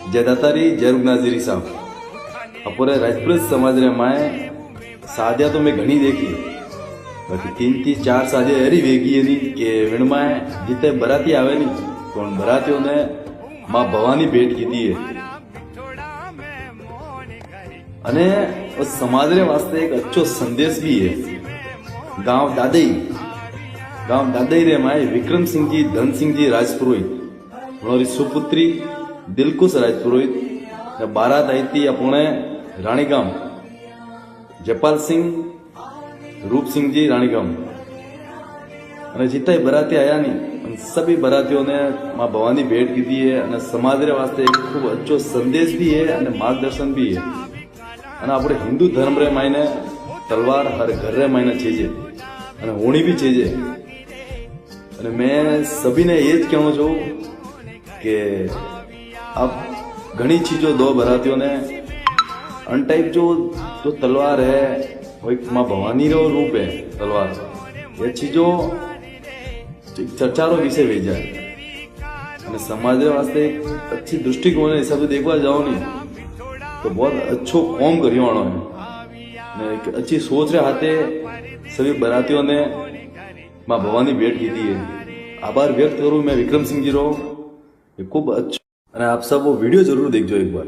जयदातारी जयरूप नाजीरी साहब पूरे राजपूत समाज रे माए शादियां तो मैं घनी देखी, बाकी 3 થી 4 शादियां एरी वेगी नहीं कि विण माए जिते बराती आवे नहीं तो बरातियों ने मां भवानी भेंट कीधी है अने उस समाज रे वास्ते एक अच्छो संदेश भी है। गांव दादई रे माए विक्रम सिंह जी धन सिंह जी राजपुरोहित उन्होंने सुपुत्री दिलकुश राजपुरोहित बारात आई थी अपने रानीगाम जयपाल सिंह रूप सिंह जी रानीगाम અને जितना बराती आया नहीं सभी बरातियों ने माँ भवानी भेंट की दी है અને समाज रे वास्ते एक खूब अच्छो संदेश भी है અને मार्गदर्शन भी है। અને આપણે હિન્દુ ધર્મ રે માયને તલવાર હર ઘર રે માયને छेजे અને હોણી भी छेजे અને मैं सभी ने ये कहना छू कि अब घनी चीजों दो बरातियों ने अन टाइप जो तलवार है वो एक माँ भवानी रो रूप है तलवार, ये चीजों चर्चारो विषय भेजा है समाज वास्ते एक अच्छी दृष्टिकोण के हिसाब से देखवा जाओ नहीं तो बहुत अच्छो कॉम करियो है। एक अच्छी सोच रे हाथे सभी बरातियों ने माँ भवानी भेंट की थी है। आभार व्यक्त करूं मैं विक्रम सिंह जी रो, खूब अच्छा। आप सब वो वीडियो जरूर देखो एक बार।